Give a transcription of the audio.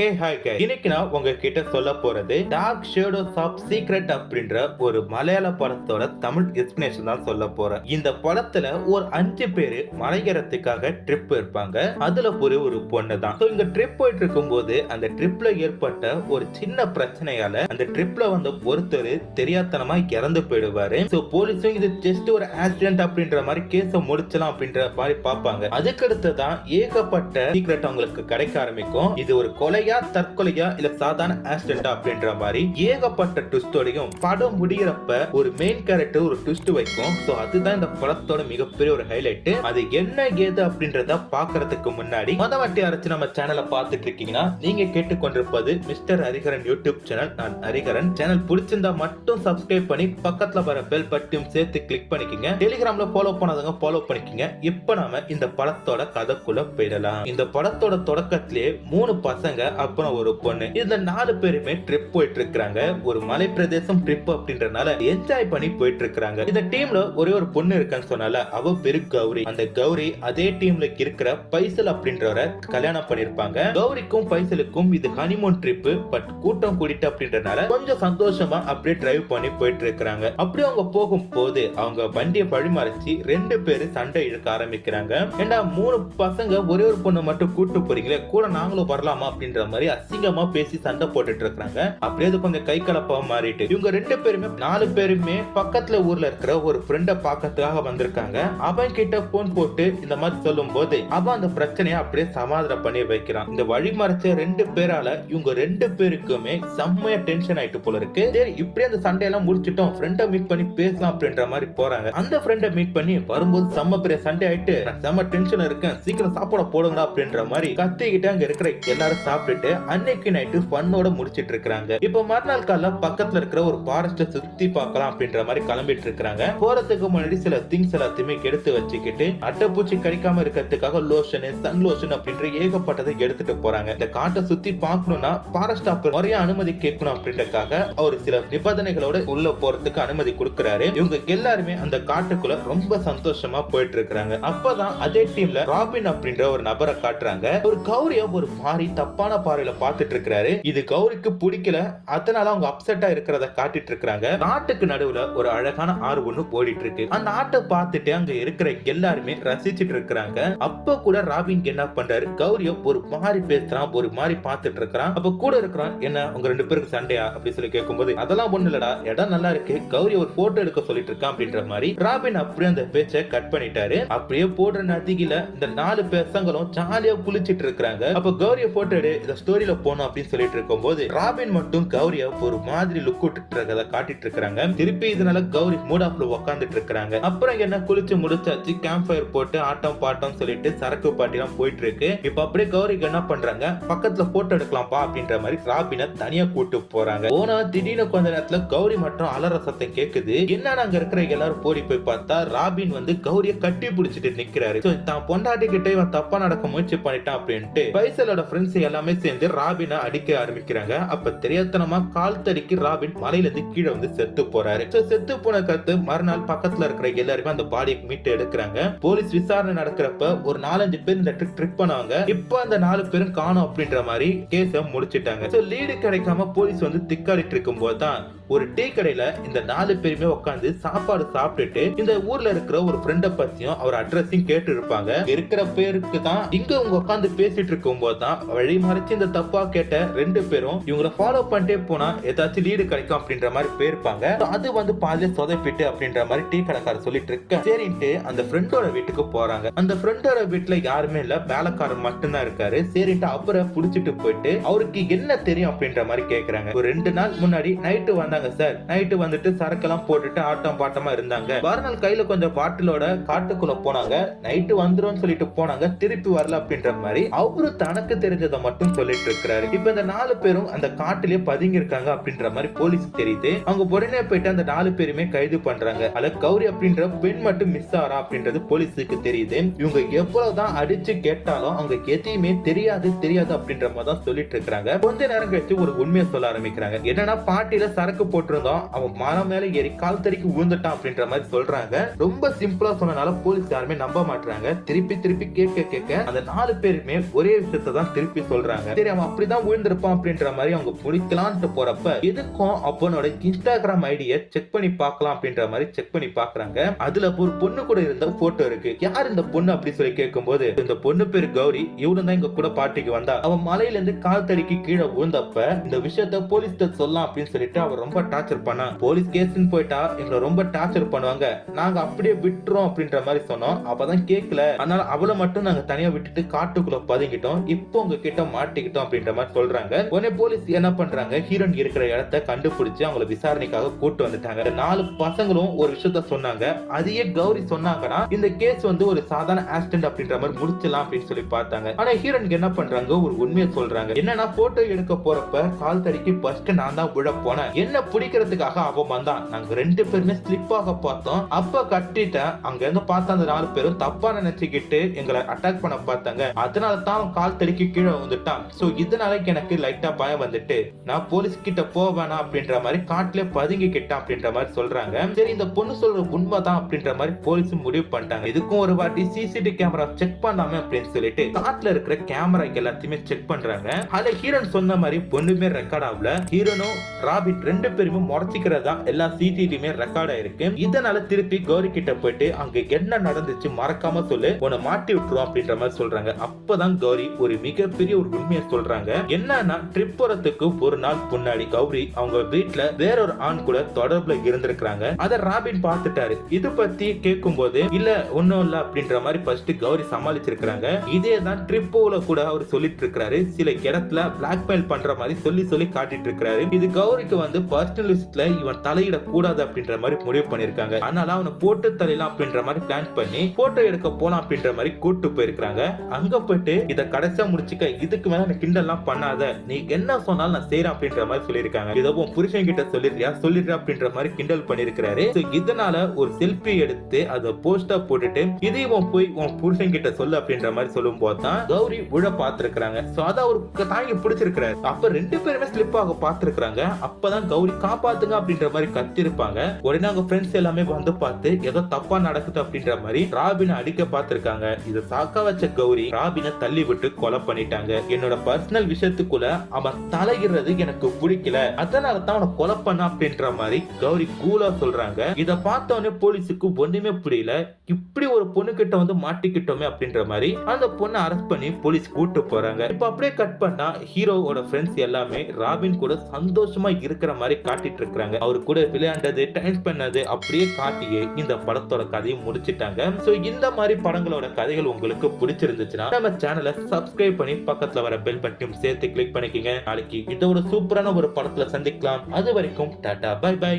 Hey hi guys. இன்னைக்கு நான் உங்ககிட்ட சொல்ல போறது டார்க் ஷேடோஸ் ஆஃப் சீக்ரெட் அப்படின்ற ஒரு மலையாள படத்தோட தமிழ் எக்ஸ்பிளனேஷன் தான் சொல்ல போறேன். இந்த படத்துல ஒரு 5 பேரு மலையேறத்துக்காக ட்ரிப் இருப்பாங்க. அதுல ஒரு பொண்ணு தான். இங்க ட்ரிப் போயிட்டு இருக்கும் போது அந்த ட்ரிப்ல ஏற்பட்ட ஒரு சின்ன பிரச்சனையால அந்த ட்ரிப்ல வந்த ஒருத்தர் தெரியாதனமா இறந்து போயிடுவாரு. போலீஸும் இது ஜஸ்ட் ஒரு ஆக்சிடென்ட் அப்படின்ற மாதிரி கேஸ முடிச்சலாம் அப்படின்ற மாதிரி பார்ப்பாங்க. அதுக்கடுத்து தான் ஏகப்பட்ட சீக்ரெட் அவங்களுக்கு கிடைக்க ஆரம்பிக்கும். இது ஒரு கொலை தற்கொலையா இல்ல சாதாரண ஆக்சிடென்ட் அப்படின்ற மாதிரி ஏகப்பட்ட ட்விஸ்டோடையும் படம் முடிகிறப்ப ஒரு மெயின் கேரக்டர் ஒரு ட்விஸ்ட் வைக்கும். சோ அதுதான் இந்த படத்தோட மிகப்பெரிய ஒரு ஹைலைட். அது என்ன ஏது அப்படின்றத பாக்குறதுக்கு முன்னாடி மதவட்டி அரைச்சு நம்ம சேனலை பார்த்துட்டு இருக்கீங்கன்னா நீங்க கேட்டுக்கொண்டிருப்பது மிஸ்டர் ஹரிகரன் யூடியூப் சேனல். நான் ஹரிகரன். சேனல் பிடிச்சிருந்தா மட்டும் சப்ஸ்கிரைப் பண்ணி பக்கத்துல வர பெல் பட்டியும் சேர்த்து கிளிக் பண்ணிக்கங்க. டெலிகிராம்ல ஃபாலோ பண்ணாதவங்க ஃபாலோ பண்ணிக்கங்க. இப்ப நாம இந்த படத்தோட கதைக்குள்ள போயிடலாம். இந்த படத்தோட தொடக்கத்திலே 3 பசங்க அப்புறம் ஒரு பொண்ணு, இந்த 4 பேருமே ட்ரிப் போயிட்டு இருக்காங்க. ஒரு மலை பிரதேசம் ட்ரிப் அப்படின்றனால என்ஜாய் பண்ணி போயிட்டு இருக்காங்க. இந்த டீம்ல ஒரே ஒரு பொண்ணு இருக்கான்னு சொன்னால அவ பேரு கௌரி. அந்த கௌரி அதே டீம்ல இருக்கிற பைசல் அப்படின்றவரை கல்யாணம் பண்ணிருப்பாங்க. கௌரிக்கும் பைசலுக்கும் இது ஹனிமூன் ட்ரிப். பட் கூட்டம் கூடிட்டு அப்படின்றனால கொஞ்சம் சந்தோஷமா அப்படியே டிரைவ் பண்ணி போயிட்டு இருக்காங்க. அப்படி அவங்க போகும் போது அவங்க வண்டியை வழிமறைச்சு 2 பேரு சண்டை இழுக்க ஆரம்பிக்கிறாங்க. ஏண்டா 3 பசங்க ஒரே ஒரு பொண்ணு மட்டும் கூட்டு போறீங்களே, கூட நாங்களும் வரலாமா அப்படின்ற மாதிரி அசிங்கமா பேசி சண்டை போட்டுட்டு இருக்காங்க. அப்படியே கொஞ்சம் கை கலப்பா மாறிட்டு இவங்க 2 பேருமே 4 பேருமே பக்கத்துல ஊர்ல இருக்கிற ஒரு ஃப்ரெண்ட பாக்கிறதுக்காக வந்திருக்காங்க. அவன் கிட்ட போன் போட்டு இந்த மாதிரி சொல்லும் போது அவன் அந்த பிரச்சனையை அப்படியே சமாதானம் பண்ணி வைக்கிறான். இந்த வழிமறைச்ச 2 பேரால இவங்க 2 பேருக்குமே செம்மையா டென்ஷன் ஆயிட்டு போல இருக்கு. சரி இப்படியே அந்த சண்டையெல்லாம் முடிச்சிட்டோம், ஃப்ரெண்ட மீட் பண்ணி பேசலாம் அப்படின்ற மாதிரி போறாங்க. அந்த ஃப்ரெண்ட மீட் பண்ணி வரும்போது செம்ம பெரிய சண்டை ஆயிட்டு செம்ம டென்ஷன் இருக்கேன், சீக்கிரம் சாப்பாட போடுங்க அப்படின்ற மாதிரி கத்திக்கிட்டு அங்க இருக்கிற எல்லாரும் சாப்பிட்டுட்டு அன்னைக்கு நைட்டு ஃபன்னோட முடிச்சிட்டு இருக்காங்க. இப்ப மறுநாள் காலைல பக்கத்துல இருக்கிற ஒரு ஃபாரஸ்ட சுத்தி பார்க்கலாம் அப்படின்ற மாதிரி கிளம்பிட்டு இருக்காங்க. போறதுக்கு முன்னாடி சில திங்ஸ் எல்லாத்தையுமே எடுத்து வச்சுக்கிட்டு அட்டைப்பூச்சி கடிக்காம இருக்கிறதுக்காக லோஷன், சன் லோஷன் அப்படின்ற ஏகப்பட்டதை எடுத்துட்டு போறாங்க. இந்த காட்டை சுத்தி பார்க்கணும்னா ஃபாரஸ்ட் ஆஃபீஸர் நிறைய அனுமதி கேட்கணும் அப்படின்றதுக்காக அவர் சில நிபந்தனைகளோட உள்ள போறதுக்கு அனுமதி கொடுக்கிறாரு. இவங்க எல்லாருமே அந்த காட்டுக்குள்ள ரொம்ப சந்தோஷமா போயிட்டு இருக்காங்க. அப்பதான் அதே டீம்ல ராபின் அப்படின்ற ஒரு நபரை காட்டுறாங்க. ஒரு கௌரிய ஒரு மாதிரி தப்பான பார்வையில பார்த்துட்டு இருக்காரு. இது கௌரிக்கு பிடிக்கல, அதனால அவங்க அப்செட்டா இருக்கிறத காட்டிட்டு இருக்காங்க. நாட்டுக்கு நடுவுல ஒரு அழகான ஆறு ஒண்ணு ஓடிட்டு இருக்கு. அந்த ஆட்டை பார்த்துட்டு அங்க இருக்கிற எல்லாருமே ரசிச்சிட்டு இருக்காங்க. அப்ப கூட ராபின் என்ன பண்றாரு, கௌரிய ஒரு மாதிரி பேசுறான், ஒரு மாதிரி பார்த்துட்டு இருக்கான். அப்ப கூட இருக்கிறான், என்ன உங்க 2 பேருக்கு சண்டையா அப்படி சொல்லி கேட்கும்போது அதெல்லாம் ஒண்ணு இல்லடா, இடம் நல்லா இருக்கு, கௌரி ஒரு போட்டோ எடுக்க சொல்லிட்டு இருக்கான் அப்படின்ற மாதிரி ராபின் அப்படியே அந்த பேச்சை கட் பண்ணிட்டாரு. அப்படியே போடுற நதியில இந்த 4 பசங்களும் ஜாலியா குளிச்சிட்டு இருக்காங்க. அப்ப கௌரிய போட்டோ எடு, இந்த ஸ்டோரியில போனோம் அப்படின்னு சொல்லிட்டு இருக்கும் போது ராபின் மட்டும் கௌரிய ஒரு மாதிரி லுக் விட்டுட்டு இருக்கிறத காட்டிட்டு இருக்காங்க. திருப்பி இதனால கௌரி மூட் ஆஃப்ல உட்காந்துட்டு இருக்காங்க. அப்புறம் என்ன குளிச்சு முடிச்சாச்சு, கேம்ப் ஃபயர் போட்டு ஆட்டம் பாட்டம் சொல்லிட்டு சரக்கு பாட்டி எல்லாம் போயிட்டு இருக்கு. இப்ப அப்படியே கௌரிக்கு என்ன பண்றாங்க, பக்கத்துல போட்டோ எடுக்கலாம்பா அப்படின்ற மாதிரி ராபினை தனியா கூட்டு போறாங்க. போனா திடீர்னு கொஞ்ச நேரத்துல கௌரி மட்டும் அலற சத்தம் கேக்குது. என்னன்னு அங்க இருக்கிற எல்லாரும் போடி போய் பார்த்தா ராபின் வந்து கௌரிய கட்டி பிடிச்சிட்டு நிக்கிறாரு. தான் பொண்டாட்டி கிட்ட இவன் தப்பா நடக்க முயற்சி பண்ணிட்டான் அப்படின்ட்டு பைசலோட ஃப்ரெண்ட்ஸ் எல்லாமே சேர்ந்து ராபினை அடிக்க ஆரம்பிக்கிறாங்க. அப்ப தெரியாதனமா கால் தடிக்கு ராபின் மலையில இருந்து கீழே வந்து செத்து போறாரு. செத்து போன கருத்து மறுநாள் பக்கத்துல இருக்கிற எல்லாருமே அந்த பாடியை மீட்டு எடுக்கிறாங்க. போலீஸ் விசாரணை நடக்கிறப்ப ஒரு 4-5 பேர் இந்த ட்ரிக் பண்ணுவாங்க. இப்ப அந்த 4 பேரும் காணோம் அப்படின்ற மாதிரி கேஸ முடிச்சிட்டாங்க. லீடு கிடைக்காம போலீஸ் வந்து திக்காடிட்டு இருக்கும் போதுதான் ஒரு டீ கடையில இந்த 4 பேருமே உட்காந்து சாப்பாடு சாப்பிட்டுட்டு இந்த ஊர்ல இருக்கிற ஒரு ஃப்ரெண்ட பத்தியும் அவர் அட்ரஸையும் கேட்டு இருப்பாங்க. இருக்கிற பேருக்கு தான் இங்க அவங்க உட்காந்து பேசிட்டு இருக்கும் போதுதான் வழி மறைச்சு இந்த தப்பா கேட்ட 2 பேரும் இவங்களை ஃபாலோ பண்ணிட்டே போனா ஏதாச்சும் லீடு கிடைக்கும் அப்படின்ற மாதிரி போயிருப்பாங்க. அது வந்து பாதியில சொதப்பிட்டு அப்படின்ற மாதிரி டீ கடைக்காரர் சொல்லிட்டு இருக்க. சரின்ட்டு அந்த ஃப்ரெண்டோட வீட்டுக்கு போறாங்க. அந்த ஃப்ரெண்டோட வீட்டுல யாருமே இல்ல, வேலைக்காரர் மட்டும்தான் இருக்காரு. சரின்ட்டு அப்புறம் புடிச்சிட்டு போயிட்டு அவருக்கு என்ன தெரியும் அப்படின்ற மாதிரி கேக்குறாங்க. ஒரு 2 நாள் முன்னாடி நைட்டு வந்தாங்க சார். நைட்டு வந்துட்டு சரக்கெல்லாம் போட்டுட்டு ஆட்டம் பாட்டமா இருந்தாங்க. மறுநாள் கையில கொஞ்சம் பாட்டிலோட காட்டுக்குள்ள போனாங்க. நைட்டு வந்துரும் சொல்லிட்டு போனாங்க, திருப்பி வரல அப்படின்ற மாதிரி அவரு தனக்கு தெரிஞ்சதை மட்டும் சொல்லிட்டு இருக்கிறாரு. இப்ப இந்த 4 பேரும் அந்த காட்டிலே பதுங்கி இருக்காங்க அப்படின்ற மாதிரி போலீஸ் தெரியுது. அவங்க உடனே போயிட்டு அந்த 4 பேருமே கைது பண்றாங்க. அதுல கௌரி அப்படின்ற பெண் மட்டும் மிஸ் ஆறா அப்படின்றது போலீஸுக்கு தெரியுது. இவங்க எவ்வளவுதான் அடிச்சு கேட்டாலும் அவங்க எதையுமே தெரியாது தெரியாது அப்படின்ற மாதிரி தான் சொல்லிட்டு இருக்காங்க. கொஞ்ச நேரம் கழிச்சு ஒரு உண்மையை சொல்ல ஆரம்பிக்கிறாங்க. என்னன்னா பாட்டியில சரக்கு போட்டிருந்தோம், அவன் மரம் மேல ஏறி கால் தறிக்கு விழுந்துட்டான் அப்படின்ற மாதிரி சொல்றாங்க. ரொம்ப சிம்பிளா சொன்னனால போலீஸ் யாருமே நம்ப மாட்டாங்க. திருப்பி திருப்பி கேட்க கேட்க அந்த 4 பேருமே ஒரே விஷயத்தை தான் திருப்பி சொல்றாங்க. சொல்றாங்க. சரி அவன் அப்படிதான் விழுந்திருப்பான் அப்படின்ற மாதிரி அவங்க பிடிக்கலான்ட்டு போறப்ப எதுக்கும் அப்பனோட இன்ஸ்டாகிராம் ஐடியை செக் பண்ணி பார்க்கலாம் அப்படின்ற மாதிரி செக் பண்ணி பாக்குறாங்க. அதுல ஒரு பொண்ணு கூட இருந்த போட்டோ இருக்கு. யார் இந்த பொண்ணு அப்படி சொல்லி கேட்கும்போது இந்த பொண்ணு பேரு கௌரி, இவனு தான் எங்க கூட பார்ட்டிக்கு வந்தா. அவன் மலையில இருந்து கால் தடிக்கு கீழே விழுந்தப்ப இந்த விஷயத்த போலீஸ் சொல்லலாம் அப்படின்னு சொல்லிட்டு அவர் ரொம்ப டார்ச்சர் பண்ணா. போலீஸ் கேஸ்ன்னு போயிட்டா எங்களை ரொம்ப டார்ச்சர் பண்ணுவாங்க, நாங்க அப்படியே விட்டுறோம் அப்படின்ற மாதிரி சொன்னோம். அப்பதான் கேட்கல, அதனால அவளை மட்டும் நாங்க தனியா விட்டுட்டு காட்டுக்குள்ள பதுங்கிட்டோம். இப்போ உங்க கிட்ட மாட்டிக்கிட்டோம் அப்படின்ற மாதிரி சொல்றாங்க. உடனே போலீஸ் என்ன பண்றாங்க, ஹீரோயின் இருக்கிற இடத்தை கண்டுபிடிச்சு அவங்கள விசாரணைக்காக கூட்டு வந்துட்டாங்க. 4 பசங்களும் ஒரு விஷயத்த சொன்னாங்க. அதையே கௌரி சொன்னாங்கன்னா இந்த கேஸ் ஒரு சாதாரண ஆக்சிடென்ட் அப்படின்ற மாதிரி முடிச்சலாம் அப்படின்னு சொல்லி பார்த்தாங்க. ஆனா ஹீரோயினுக்கு என்ன பண்றாங்க, ஒரு உண்மையை சொல்றாங்க. என்னன்னா போட்டோ எடுக்க போறப்ப கால் தடிக்கு ஃபர்ஸ்ட் நான் தான் விழ போனேன், என்ன பிடிக்கிறதுக்காக அவன் வந்தான், நாங்க 2 பேருமே ஸ்லிப் ஆக பார்த்தோம், அப்ப கட்டிட்டேன். அங்க இருந்து பார்த்த அந்த 4 பேரும் தப்பா நினைச்சுக்கிட்டு எங்களை அட்டாக் பண்ண பார்த்தாங்க. அதனால தான் அவன் கால் தடிக்கு கீழே வந்துட்டான். சோ இதனால எனக்கு லைட்டா பயம் வந்துட்டு நான் போலீஸ் கிட்ட போவேனா அப்படின்ற மாதிரி காட்டுல பதுங்கிக்கிட்டான் அப்படின்ற மாதிரி சொல்றாங்க. சரி இந்த பொண்ணு சொல்ற உண்மைதான் அப்படின்ற மாதிரி போலீஸ் முடிவு பண்ணிட்டாங்க. இதுக்கும் ஒரு வாட்டி சிசிடிவி கேமரா செக் பண்ணாம அப்படின்னு சொல்லிட்டு காட்டுல இருக்கிற கேமரா எல்லாத்தையுமே செக் பண்றாங்க. அதுல ஹீரோன் சொன்ன மாதிரி பொண்ணுமே ரெக்கார்ட் ஆகல. ஹீரோனும் ராபிட் 2 பேருமே முறைச்சிக்கிறதா எல்லா சிசிடிவியுமே ரெக்கார்ட் ஆயிருக்கு. இதனால திருப்பி கௌரி கிட்ட போயிட்டு அங்க என்ன நடந்துச்சு மறக்காம சொல்லு, உன்னை மாட்டி விட்டுரும் அப்படின்ற மாதிரி சொல்றாங்க. அப்பதான் கௌரி ஒரு மிகப்பெரிய ஒரு உண்மையை சொல்றாங்க. என்னன்னா ட்ரிப் போறதுக்கு ஒரு நாள் முன்னாடி கௌரி அவங்க வீட்டுல வேறொரு ஆண் கூட தொடர்புல இருந்திருக்காங்க. அத ராபின் பார்த்துட்டாரு. இது பத்தி கேட்கும் போது இல்ல ஒன்னும் இல்ல அப்படின்ற மாதிரி ஃபர்ஸ்ட் கௌரி சமாளிச்சிருக்காங்க. இதே தான் ட்ரிப்போல கூட அவர் சொல்லிட்டு இருக்காரு. சில இடத்துல பிளாக்மெயில் பண்ற மாதிரி சொல்லி காட்டிட்டு இருக்காரு. இது கௌரிக்கு பர்சனல் லிஸ்ட்ல இவன் தலையிட கூடாது அப்படின்ற மாதிரி முடிவு பண்ணிருக்காங்க. அதனால அவனை போட்டு தலையலாம் அப்படின்ற மாதிரி பிளான் பண்ணி போட்டோ எடுக்க போலாம் அப்படின்ற மாதிரி கூட்டு போயிருக்காங்க. அங்க போயிட்டு இத கடைசியா முடிச்சுக்க, இதுக்கு மேல கிண்டல்லாம் பண்ணாத, நீ என்ன சொன்னாலும் நான் செய்யறேன் அப்படின்ற மாதிரி சொல்லிருக்காங்க. இதவும் புருஷன் கிட்ட சொல்லிடுறியா அப்படின்ற மாதிரி கிண்டல் பண்ணிருக்காரு. இதனால ஒரு செல்ஃபி எடுத்து அதை போஸ்டா போட்டுட்டு இதையும் போய் உன் புருஷன் கிட்ட சொல்லு அப்படின்ற மாதிரி சொல்லும் போதுதான் கௌரி விழ பாத்துருக்காங்க. சோ அத அவருக்கு தாங்கி பிடிச்சிருக்காரு. அப்ப 2 பேருமே ஸ்லிப் ஆக பாத்துருக்காங்க. அப்பதான் கௌரி காப்பாத்துங்க அப்படின்ற மாதிரி கத்திருப்பாங்க. உடனே அவங்க ஃப்ரெண்ட்ஸ் எல்லாமே பார்த்து ஏதோ தப்பா நடக்குது அப்படின்ற மாதிரி ராபினை அடிக்க பாத்துருக்காங்க. இதை சாக்க வச்ச கௌரி ராபினை தள்ளி விட்டு கொலை பண்ணிட்டாங்க. என்னோட பர்சனல் விஷயத்துக்குள்ள அவன் தலையிடுறது எனக்கு பிடிக்கல, அதனால தான் அவனை கொலை பண்ண அப்படின்ற மாதிரி கௌரி கூலா சொல்றாங்க. இத பார்த்தோன்னே போலீஸுக்கு ஒண்ணுமே புரியல. இப்படி ஒரு பொண்ணு கிட்ட மாட்டிக்கிட்டோமே அப்படின்ற மாதிரி அந்த பொண்ணை அரெஸ்ட் பண்ணி போலீஸ் கூட்டு போறாங்க. இப்ப அப்படியே கட் பண்ணா ஹீரோவோட ஃப்ரெண்ட்ஸ் எல்லாமே ராபின் கூட சந்தோஷமா இருக்கிற மாதிரி காட்டிட்டு இருக்காங்க. அவரு கூட விளையாண்டது, டைம் பண்ணது அப்படியே காட்டியே இந்த படத்தோட கதையை முடிச்சிட்டாங்க. சோ இந்த மாதிரி படங்களோட கதைகள் உங்களுக்கு பிடிச்சிருந்துச்சுன்னா நம்ம சேனலை சப்ஸ்கிரைப் பண்ணி பக்கத்துல வர பெல் பட்டனையும் சேர்த்து கிளிக் பண்ணிக்கங்க. நாளைக்கு இதோட சூப்பரான ஒரு படத்துல சந்திக்கலாம். அது வரைக்கும் டாடா பை பை.